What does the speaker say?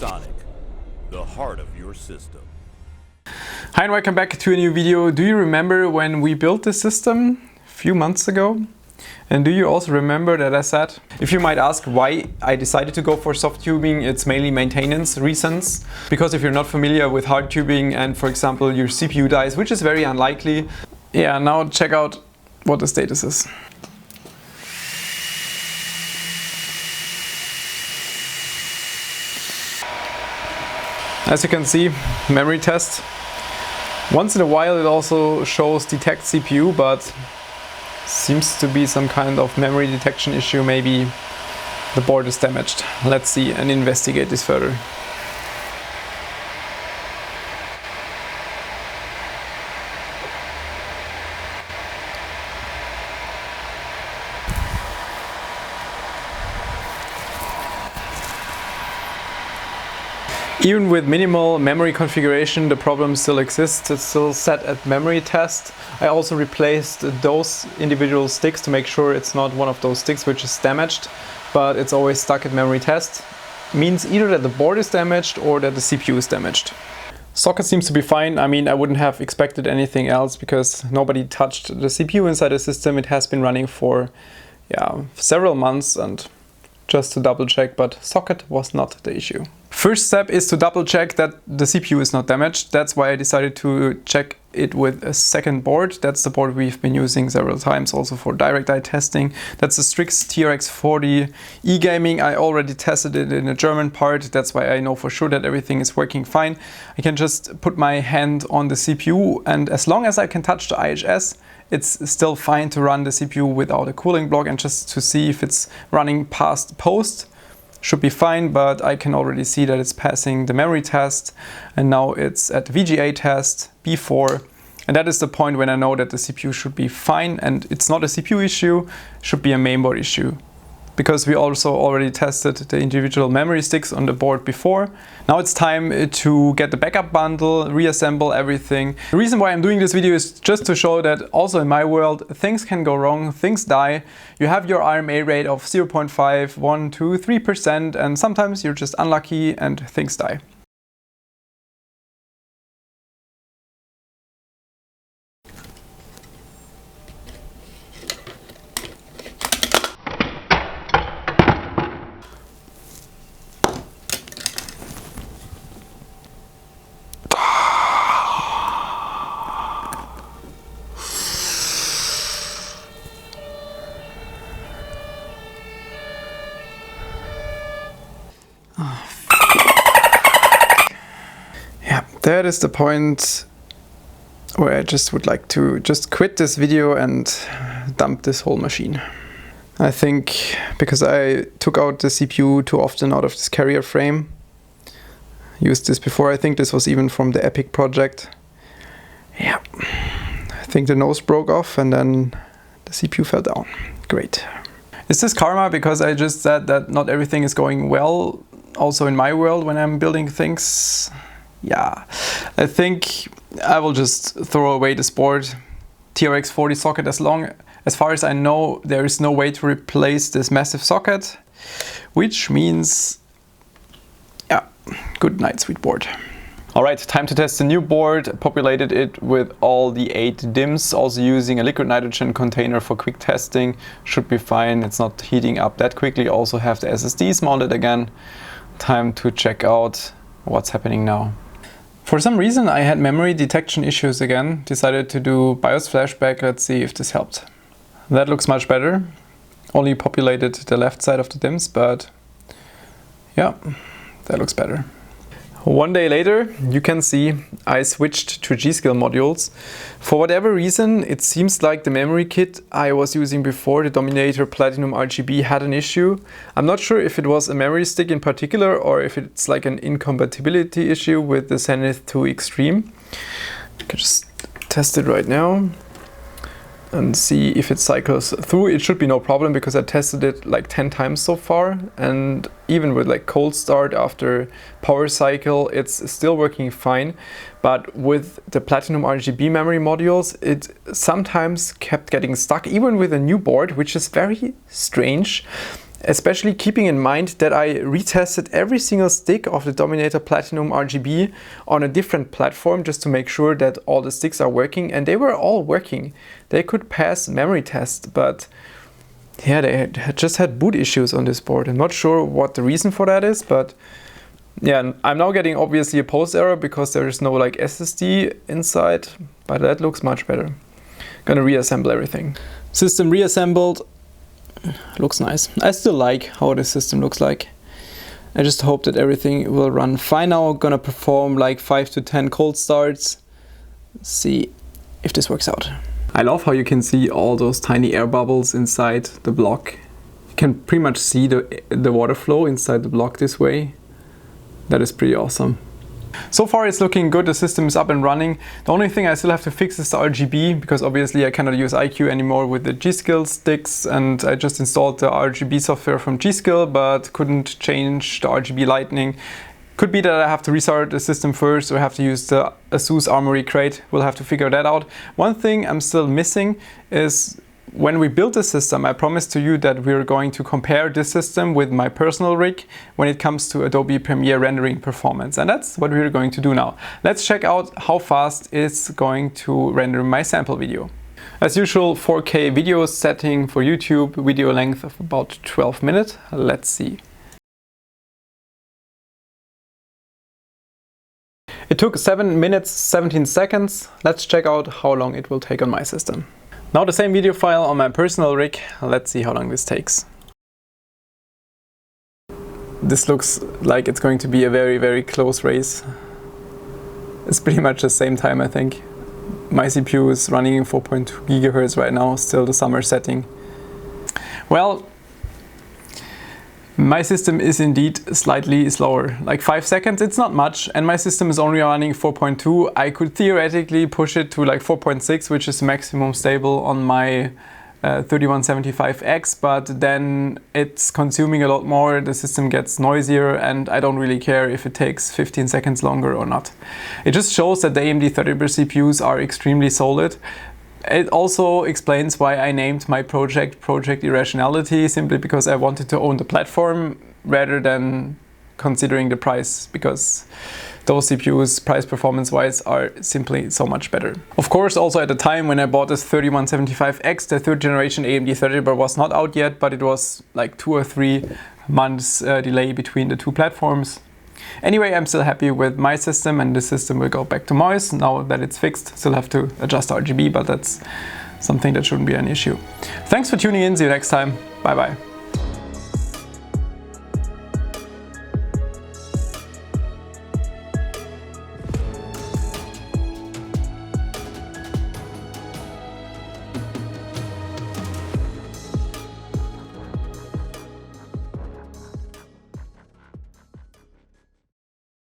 Sonic, the heart of your system. Hi and welcome back to a new video. Do you remember when we built this system a few months ago? And do you also remember that I said, if you might ask why I decided to go for soft tubing, it's mainly maintenance reasons. Because if you're not familiar with hard tubing and for example your CPU dies, which is very unlikely, yeah, now check out what the status is. As you can see, memory test. Once in a while it also shows detect CPU, but seems to be some kind of memory detection issue. Maybe the board is damaged. Let's see and investigate this further. Even with minimal memory configuration, the problem still exists. It's still set at memory test. I also replaced those individual sticks to make sure it's not one of those sticks which is damaged, but it's always stuck at memory test. Means either that the board is damaged or that the CPU is damaged. Socket seems to be fine. I mean, I wouldn't have expected anything else because nobody touched the CPU inside the system. It has been running for several months, and just to double check, but socket was not the issue. First step is to double check that the CPU is not damaged. That's why I decided to check it with a second board. That's the board we've been using several times also for direct eye testing. That's the Strix TRX40 e-gaming. I already tested it in a German part. That's why I know for sure that everything is working fine. I can just put my hand on the CPU, and as long as I can touch the IHS, it's still fine to run the CPU without a cooling block, and just to see if it's running past post. Should be fine, but I can already see that it's passing the memory test, and now it's at VGA test B4, and that is the point when I know that the CPU should be fine, and it's not a CPU issue, it should be a mainboard issue. Because we also already tested the individual memory sticks on the board before. Now it's time to get the backup bundle, reassemble everything. The reason why I'm doing this video is just to show that also in my world things can go wrong, things die. You have your RMA rate of 0.5, 1, 2, 3%, and sometimes you're just unlucky and things die. Yeah, that is the point where I just would like to just quit this video and dump this whole machine. I think because I took out the CPU too often out of this carrier frame. Used this before, I think this was even from the Epic project. Yeah, I think the nose broke off and then the CPU fell down. Great. Is this karma because I just said that not everything is going well also in my world when I'm building things? Yeah, I think I will just throw away this board, TRX40 socket. As far as I know, there is no way to replace this massive socket, which means, yeah, good night, sweet board. Alright, time to test the new board. Populated it with all the 8 DIMMs, also using a liquid nitrogen container for quick testing. Should be fine, it's not heating up that quickly. Also have the SSDs mounted again. Time to check out what's happening now. For some reason I had memory detection issues again. Decided to do BIOS flashback. Let's see if this helped. That looks much better. Only populated the left side of the DIMMs, but yeah, that looks better. One day later, you can see I switched to g.skill modules. For whatever reason, it seems like the memory kit I was using before, the Dominator Platinum RGB, had an issue. I'm not sure if it was a memory stick in particular or if it's like an incompatibility issue with the Zenith 2 Extreme. I can just test it right now and see if it cycles through. It should be no problem because I tested it like 10 times so far, and even with like cold start after power cycle, it's still working fine. But with the Platinum RGB memory modules, it sometimes kept getting stuck, even with a new board, which is very strange. Especially keeping in mind that I retested every single stick of the Dominator Platinum RGB on a different platform just to make sure that all the sticks are working, and they were all working. They could pass memory tests, but yeah, they had just had boot issues on this board. I'm not sure what the reason for that is, but yeah, I'm now getting obviously a post error because there is no like SSD inside, but that looks much better. Gonna reassemble everything. System reassembled. Looks nice. I still like how the system looks like. I just hope that everything will run fine now. Gonna perform like 5 to 10 cold starts. See if this works out. I love how you can see all those tiny air bubbles inside the block. You can pretty much see the water flow inside the block this way. That is pretty awesome. So far it's looking good, the system is up and running. The only thing I still have to fix is the RGB, because obviously I cannot use iQ anymore with the g.skill sticks, and I just installed the RGB software from g.skill but couldn't change the RGB lighting. Could be that I have to restart the system first or have to use the ASUS Armory crate. We'll have to figure that out. One thing I'm still missing is when we built the system, I promised to you that we're going to compare this system with my personal rig when it comes to Adobe Premiere rendering performance. And that's what we're going to do now. Let's check out how fast it's going to render my sample video. As usual, 4K video setting for YouTube, video length of about 12 minutes. Let's see. It took 7 minutes, 17 seconds. Let's check out how long it will take on my system. Now the same video file on my personal rig. Let's see how long this takes. This looks like it's going to be a very, very close race. It's pretty much the same time, I think. My CPU is running in 4.2 GHz right now, still the summer setting. Well, my system is indeed slightly slower, like 5 seconds, it's not much, and my system is only running 4.2. I could theoretically push it to like 4.6, which is maximum stable on my 3175X, but then it's consuming a lot more, the system gets noisier, and I don't really care if it takes 15 seconds longer or not. It just shows that the AMD Threadripper CPUs are extremely solid. It also explains why I named my project Project Irrationality, simply because I wanted to own the platform rather than considering the price, because those CPUs, price performance wise, are simply so much better. Of course, also at the time when I bought this 3175X, the 3rd generation AMD Threadripper was not out yet, but it was like 2 or 3 months delay between the two platforms. Anyway, I'm still happy with my system, and the system will go back to noise now that it's fixed. Still have to adjust RGB, but that's something that shouldn't be an issue. Thanks for tuning in. See you next time. Bye bye.